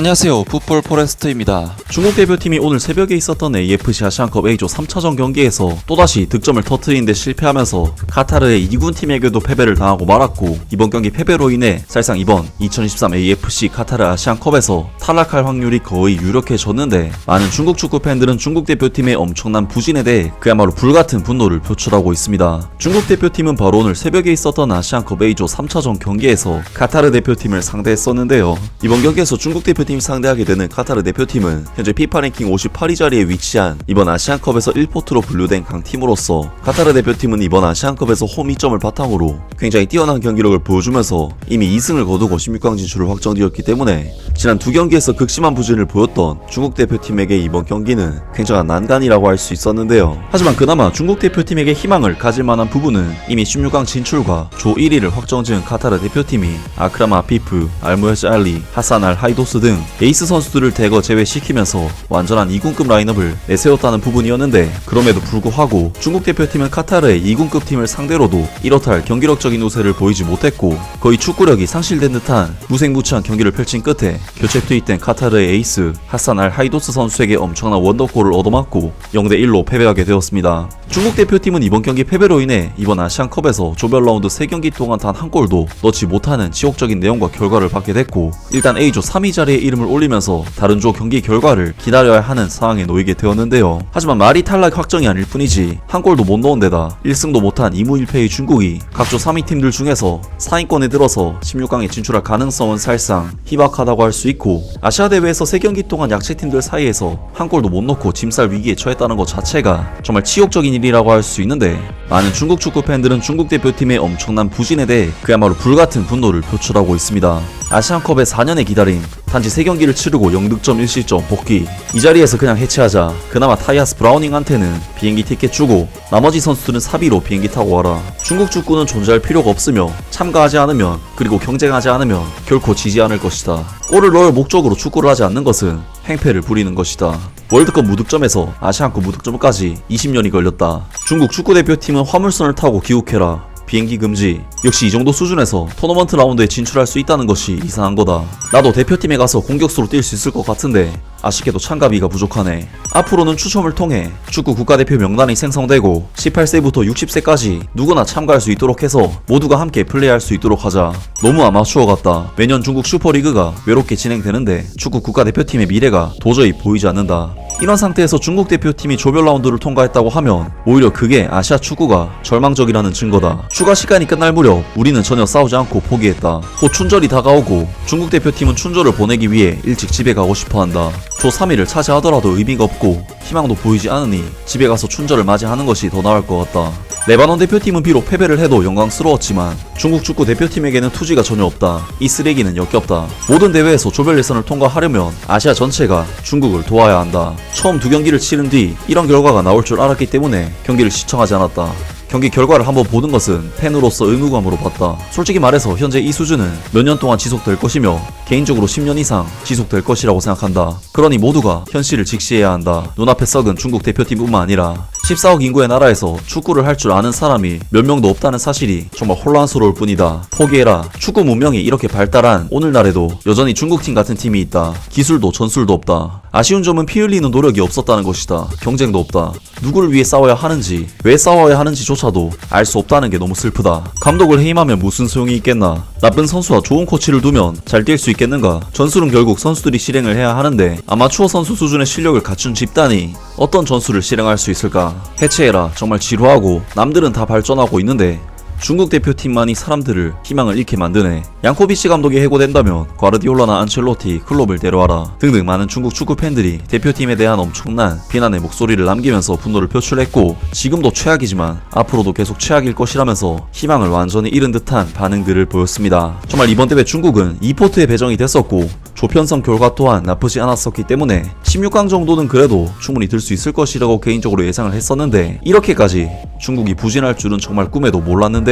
안녕하세요, 풋볼 포레스트입니다. 중국 대표팀이 오늘 새벽에 있었던 AFC 아시안컵 A조 3차전 경기에서 또다시 득점을 터트리는데 실패하면서 카타르의 2군 팀에게도 패배를 당하고 말았고, 이번 경기 패배로 인해 사실상 이번 2023 AFC 카타르 아시안컵에서 탈락할 확률이 거의 유력해졌는데, 많은 중국 축구 팬들은 중국 대표팀의 엄청난 부진에 대해 그야말로 불같은 분노를 표출하고 있습니다. 중국 대표팀은 바로 오늘 새벽에 있었던 아시안컵 A조 3차전 경기에서 카타르 대표팀을 상대했었는데요. 이번 경기에서 중국 대표팀이 상대하게 되는 카타르 대표팀은 현재 피파 랭킹 58위 자리에 위치한 이번 아시안컵에서 1포트로 분류된 강팀으로서, 카타르 대표팀은 이번 아시안컵에서 홈 2점을 바탕으로 굉장히 뛰어난 경기력을 보여주면서 이미 2승을 거두고 16강 진출을 확정지었기 때문에 지난 두 경기에서 극심한 부진을 보였던 중국 대표팀에게 이번 경기는 굉장한 난관이라고 할 수 있었는데요. 하지만 그나마 중국 대표팀에게 희망을 가질 만한 부분은 이미 16강 진출과 조 1위를 확정지은 카타르 대표팀이 아크람 아피프, 알무에즈 알리, 하산 알 하이도스 등 에이스 선수들을 대거 제외시키면서 완전한 2군급 라인업을 내세웠다는 부분이었는데, 그럼에도 불구하고 중국 대표팀은 카타르의 2군급 팀을 상대로도 이렇다 할 경기력적인 우세를 보이지 못했고, 거의 축구력이 상실된 듯한 무색무취한 경기를 펼친 끝에 교체 투입된 카타르의 에이스 하산 알 하이도스 선수에게 엄청난 원더골을 얻어맞고 0대1로 패배하게 되었습니다. 중국 대표팀은 이번 경기 패배로 인해 이번 아시안컵에서 조별 라운드 3경기 동안 단 한 골도 넣지 못하는 지옥적인 내용과 결과를 받게 됐고, 일단 A조 3위 자리에 이름을 올리면서 다른 조 경기 결과를 기다려야 하는 상황에 놓이게 되었는데요. 하지만 말이 탈락 확정이 아닐 뿐이지 한 골도 못 넣은 데다 1승도 못한 2무 1패의 중국이 각조 3위 팀들 중에서 4위권에 들어서 16강에 진출할 가능성은 사실상 희박하다고 할 수 있고, 아시아 대회에서 3경기 동안 약체팀들 사이에서 한 골도 못 넣고 짐살 위기에 처했다는 것 자체가 정말 치욕적인 일이라고 할 수 있는데, 많은 중국 축구 팬들은 중국 대표팀의 엄청난 부진에 대해 그야말로 불같은 분노를 표출하고 있습니다. 아시안컵의 4년의 기다림, 단지 3경기를 치르고 0득점 1실점 복귀, 이 자리에서 그냥 해체하자. 그나마 타이아스 브라우닝한테는 비행기 티켓 주고 나머지 선수들은 사비로 비행기 타고 와라. 중국 축구는 존재할 필요가 없으며 참가하지 않으면, 그리고 경쟁하지 않으면 결코 지지 않을 것이다. 골을 넣을 목적으로 축구를 하지 않는 것은 행패를 부리는 것이다. 월드컵 무득점에서 아시안컵 무득점까지 20년이 걸렸다. 중국 축구대표팀은 화물선을 타고 귀국해라. 비행기 금지. 역시 이 정도 수준에서 토너먼트 라운드에 진출할 수 있다는 것이 이상한 거다. 나도 대표팀에 가서 공격수로 뛸 수 있을 것 같은데 아쉽게도 참가비가 부족하네. 앞으로는 추첨을 통해 축구 국가대표 명단이 생성되고 18세부터 60세까지 누구나 참가할 수 있도록 해서 모두가 함께 플레이할 수 있도록 하자. 너무 아마추어 같다. 매년 중국 슈퍼리그가 외롭게 진행되는데 축구 국가대표팀의 미래가 도저히 보이지 않는다. 이런 상태에서 중국 대표팀이 조별 라운드를 통과했다고 하면 오히려 그게 아시아 축구가 절망적이라는 증거다. 추가 시간이 끝날 무렵 우리는 전혀 싸우지 않고 포기했다. 곧 춘절이 다가오고 중국 대표팀은 춘절을 보내기 위해 일찍 집에 가고 싶어한다. 조 3위를 차지하더라도 의미가 없고 희망도 보이지 않으니 집에 가서 춘절을 맞이하는 것이 더 나을 것 같다. 레바논 대표팀은 비록 패배를 해도 영광스러웠지만 중국 축구 대표팀에게는 투지가 전혀 없다. 이 쓰레기는 역겹다. 모든 대회에서 조별 예선을 통과하려면 아시아 전체가 중국을 도와야 한다. 처음 2경기를 치른 뒤 이런 결과가 나올 줄 알았기 때문에 경기를 시청하지 않았다. 경기 결과를 한번 보는 것은 팬으로서 의무감으로 봤다. 솔직히 말해서 현재 이 수준은 몇 년 동안 지속될 것이며 개인적으로 10년 이상 지속될 것이라고 생각한다. 그러니 모두가 현실을 직시해야 한다. 눈앞에 썩은 중국 대표팀뿐만 아니라 14억 인구의 나라에서 축구를 할 줄 아는 사람이 몇 명도 없다는 사실이 정말 혼란스러울 뿐이다. 포기해라. 축구 문명이 이렇게 발달한 오늘날에도 여전히 중국팀 같은 팀이 있다. 기술도 전술도 없다. 아쉬운 점은 피 흘리는 노력이 없었다는 것이다. 경쟁도 없다. 누구를 위해 싸워야 하는지, 왜 싸워야 하는지조차도 알 수 없다는 게 너무 슬프다. 감독을 해임하면 무슨 소용이 있겠나. 나쁜 선수와 좋은 코치를 두면 잘 뛸 수 있겠는가. 전술은 결국 선수들이 실행을 해야 하는데 아마추어 선수 수준의 실력을 갖춘 집단이 어떤 전술을 실행할 수 있을까. 해체해라. 정말 지루하고 남들은 다 발전하고 있는데 중국 대표팀만이 사람들을 희망을 잃게 만드네. 양코비치 감독이 해고된다면 과르디올라나 안첼로티, 클롭을 데려와라 등등 많은 중국 축구 팬들이 대표팀에 대한 엄청난 비난의 목소리를 남기면서 분노를 표출했고, 지금도 최악이지만 앞으로도 계속 최악일 것이라면서 희망을 완전히 잃은 듯한 반응들을 보였습니다. 정말 이번 대회 중국은 2포트에 배정이 됐었고 조편성 결과 또한 나쁘지 않았었기 때문에 16강 정도는 그래도 충분히 들 수 있을 것이라고 개인적으로 예상을 했었는데, 이렇게까지 중국이 부진할 줄은 정말 꿈에도 몰랐는데요.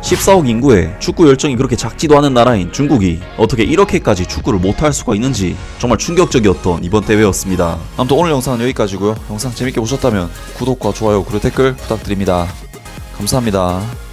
14억 인구에 축구 열정이 그렇게 작지도 않은 나라인 중국이 어떻게 이렇게까지 축구를 못할 수가 있는지 정말 충격적이었던 이번 대회였습니다. 아무튼 오늘 영상은 여기까지고요. 영상 재밌게 보셨다면 구독과 좋아요 그리고 댓글 부탁드립니다. 감사합니다.